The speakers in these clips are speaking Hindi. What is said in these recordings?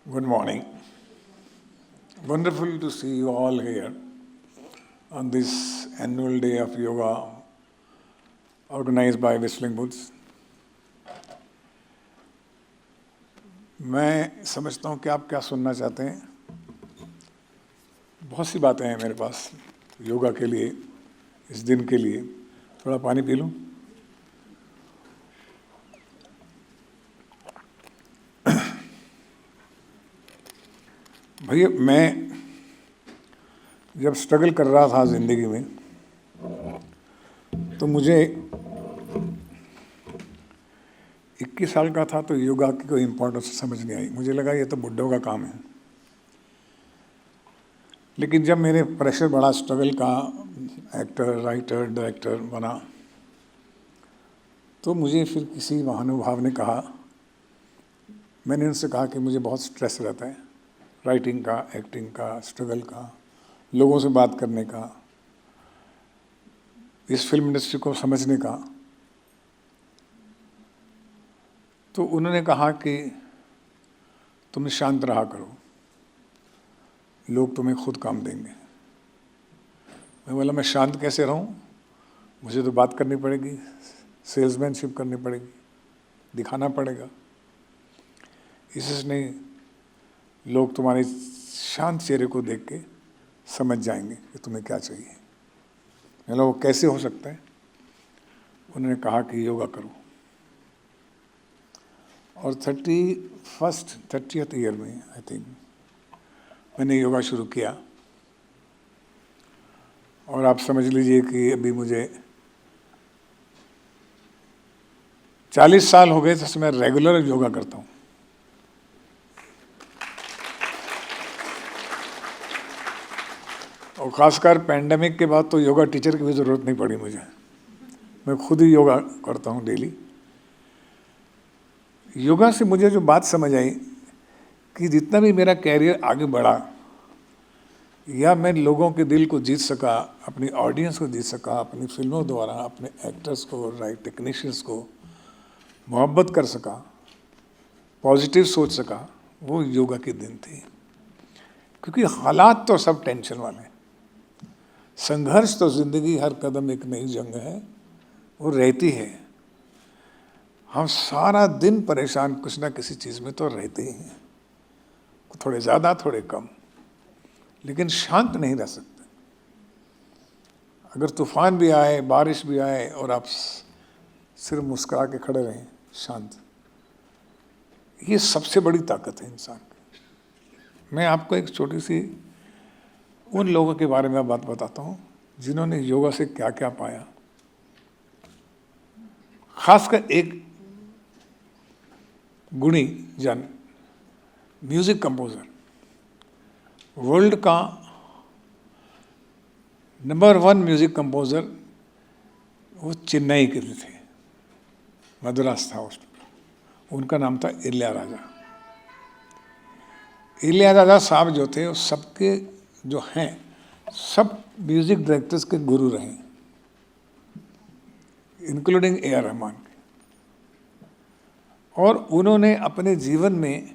Good morning. Wonderful to see you all here on this annual day of yoga organized by Whistling Woods. मैं समझता हूँ कि आप क्या सुनना चाहते हैं। बहुत सी बातें हैं मेरे पास योगा के लिए, इस दिन के लिए। थोड़ा पानी पी लूँ। भैया, मैं जब स्ट्रगल कर रहा था ज़िंदगी में तो मुझे 21 साल का था तो योगा की कोई इम्पोर्टेंस समझ नहीं आई। मुझे लगा ये तो बुड्ढों का काम है। लेकिन जब मेरे प्रेशर बढ़ा स्ट्रगल का, एक्टर, राइटर, डायरेक्टर बना, तो मुझे फिर किसी महानुभाव ने कहा, मैंने उनसे कहा कि मुझे बहुत स्ट्रेस रहता है, राइटिंग का, एक्टिंग का, स्ट्रगल का, लोगों से बात करने का, इस फिल्म इंडस्ट्री को समझने का। तो उन्होंने कहा कि तुम शांत रहा करो, लोग तुम्हें खुद काम देंगे। मैं बोला, मैं शांत कैसे रहूं? मुझे तो बात करनी पड़ेगी, सेल्समैनशिप करनी पड़ेगी, दिखाना पड़ेगा। इसलिए लोग तुम्हारे शांत चेहरे को देख के समझ जाएंगे कि तुम्हें क्या चाहिए। मैं वो कैसे हो सकता है? उन्होंने कहा कि योगा करो। और 30th ईयर में आई थिंक मैंने योगा शुरू किया। और आप समझ लीजिए कि अभी मुझे 40 साल हो गए जिसमें मैं रेगुलर योगा करता हूँ। और ख़ासकर पैंडेमिक के बाद तो योगा टीचर की भी ज़रूरत नहीं पड़ी मुझे। मैं खुद ही योगा करता हूँ डेली। योगा से मुझे जो बात समझ आई कि जितना भी मेरा कैरियर आगे बढ़ा या मैं लोगों के दिल को जीत सका, अपनी ऑडियंस को जीत सका, अपनी फिल्मों द्वारा अपने एक्टर्स को, राइट टेक्नीशियंस को मोहब्बत कर सका, पॉजिटिव सोच सका, वो योगा के दिन थे। क्योंकि हालात तो सब टेंशन वाले हैं। संघर्ष तो ज़िंदगी हर कदम एक नई जंग है, वो रहती है। हम सारा दिन परेशान कुछ ना किसी चीज़ में तो रहते ही हैं, थोड़े ज़्यादा थोड़े कम, लेकिन शांत नहीं रह सकते। अगर तूफान भी आए, बारिश भी आए और आप सिर्फ मुस्कुरा के खड़े रहें शांत, ये सबसे बड़ी ताकत है इंसान की। मैं आपको एक छोटी सी उन लोगों के बारे में बात बताता हूँ जिन्होंने योगा से क्या क्या पाया। खासकर एक गुणी जन, म्यूजिक कंपोजर, वर्ल्ड का नंबर 1 म्यूजिक कंपोजर, वो चेन्नई के थे, मद्रास था उस। उनका नाम था इलैयाराजा। इलैयाराजा साहब जो थे, सबके जो हैं सब म्यूजिक डायरेक्टर्स के गुरु रहे, इंक्लूडिंग ए आर रहमान के। और उन्होंने अपने जीवन में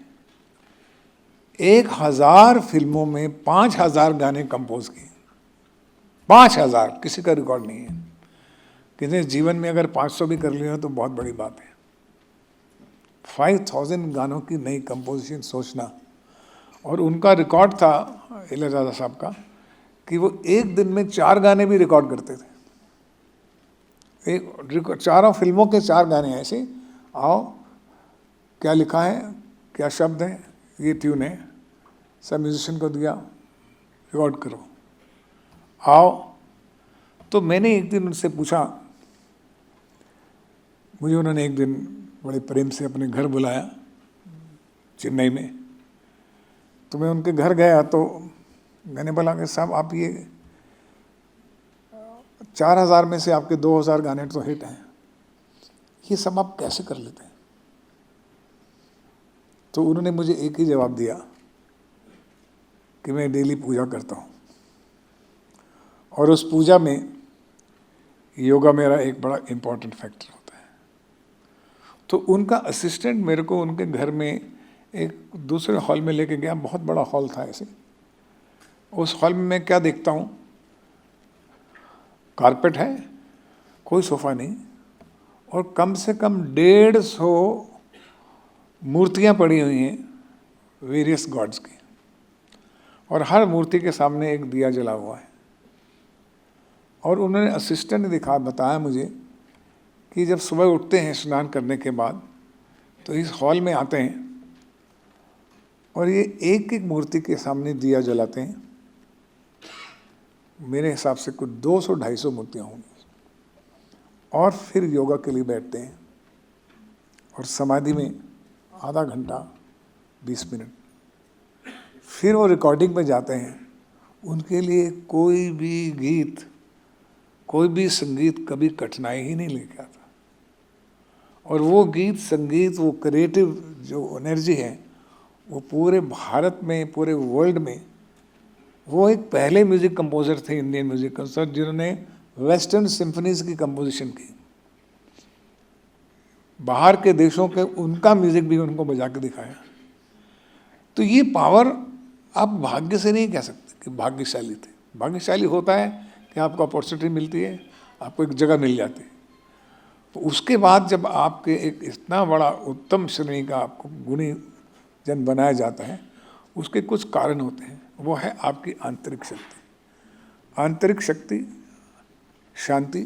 1000 फिल्मों में 5000 गाने कंपोज किए। 5000, किसी का रिकॉर्ड नहीं है। किसी जीवन में अगर 500 भी कर लिए हो तो बहुत बड़ी बात है। 5000 गानों की नई कंपोजिशन सोचना। और उनका रिकॉर्ड था इलैयाराजा साहब का कि वो एक दिन में 4 गाने भी रिकॉर्ड करते थे। एक चारों फिल्मों के 4 गाने ऐसे, आओ क्या लिखा है, क्या शब्द है, ये ट्यून है, सब म्यूजिशियन को दिया, रिकॉर्ड करो, आओ। तो मैंने एक दिन उनसे पूछा, मुझे उन्होंने एक दिन बड़े प्रेम से अपने घर बुलाया चेन्नई में। तो मैं उनके घर गया तो मैंने बोला कि साहब, आप ये 4000 में से आपके 2000 गाने तो हिट हैं, ये सब आप कैसे कर लेते हैं? तो उन्होंने मुझे एक ही जवाब दिया कि मैं डेली पूजा करता हूँ और उस पूजा में योगा मेरा एक बड़ा इम्पोर्टेंट फैक्टर होता है। तो उनका असिस्टेंट मेरे को उनके घर में एक दूसरे हॉल में लेके गया, बहुत बड़ा हॉल था ऐसे। उस हॉल में मैं क्या देखता हूँ, कारपेट है, कोई सोफा नहीं, और कम से कम 150 मूर्तियाँ पड़ी हुई हैं वेरियस गॉड्स की, और हर मूर्ति के सामने एक दिया जला हुआ है। और उन्होंने असिस्टेंट ने बताया मुझे कि जब सुबह उठते हैं स्नान करने के बाद तो इस हॉल में आते हैं और ये एक एक मूर्ति के सामने दिया जलाते हैं। मेरे हिसाब से कुछ 200-250 मूर्तियाँ होंगी, और फिर योगा के लिए बैठते हैं और समाधि में आधा घंटा 20 मिनट, फिर वो रिकॉर्डिंग में जाते हैं। उनके लिए कोई भी गीत, कोई भी संगीत कभी कठिनाई ही नहीं लेके आता, और वो गीत संगीत, वो क्रिएटिव जो एनर्जी है, वो पूरे भारत में, पूरे वर्ल्ड में, वो एक पहले म्यूजिक कंपोजर थे इंडियन म्यूजिक कंपोजर जिन्होंने वेस्टर्न सिम्फनीज की कंपोजिशन की। बाहर के देशों के उनका म्यूजिक भी उनको बजा के दिखाया। तो ये पावर आप भाग्य से नहीं कह सकते कि भाग्यशाली थे। भाग्यशाली होता है कि आपको अपॉर्चुनिटी मिलती है, आपको एक जगह मिल जाती है। तो उसके बाद जब आपके एक इतना बड़ा उत्तम श्रेणी का आपको गुणी जन बनाया जाता है, उसके कुछ कारण होते हैं। वो है आपकी आंतरिक शक्ति। आंतरिक शक्ति, शांति,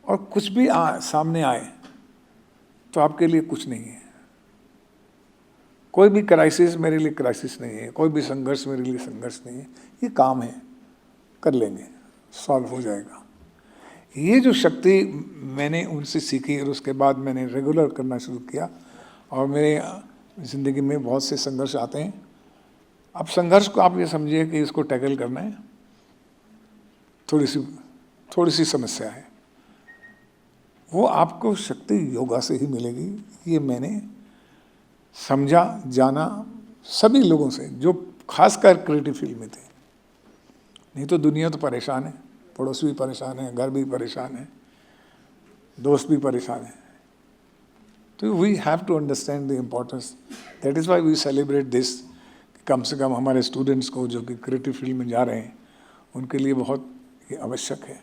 और कुछ भी सामने आए तो आपके लिए कुछ नहीं है। कोई भी क्राइसिस मेरे लिए क्राइसिस नहीं है, कोई भी संघर्ष मेरे लिए संघर्ष नहीं है। ये काम है, कर लेंगे, सॉल्व हो जाएगा। ये जो शक्ति मैंने उनसे सीखी और उसके बाद मैंने रेगुलर करना शुरू किया, और मेरे ज़िंदगी में बहुत से संघर्ष आते हैं। अब संघर्ष को आप ये समझिए कि इसको टैकल करना है, थोड़ी सी समस्या है, वो आपको शक्ति योगा से ही मिलेगी। ये मैंने समझा, जाना सभी लोगों से जो खासकर क्रिएटिव फील्ड में थे। नहीं तो दुनिया तो परेशान है, पड़ोस भी परेशान है, घर भी परेशान है, दोस्त भी परेशान है। तो we have to understand the importance. That is why we celebrate this. कम से कम हमारे स्टूडेंट्स को जो कि क्रिएटिव फील्ड में जा रहे हैं, उनके लिए बहुत ये आवश्यक है।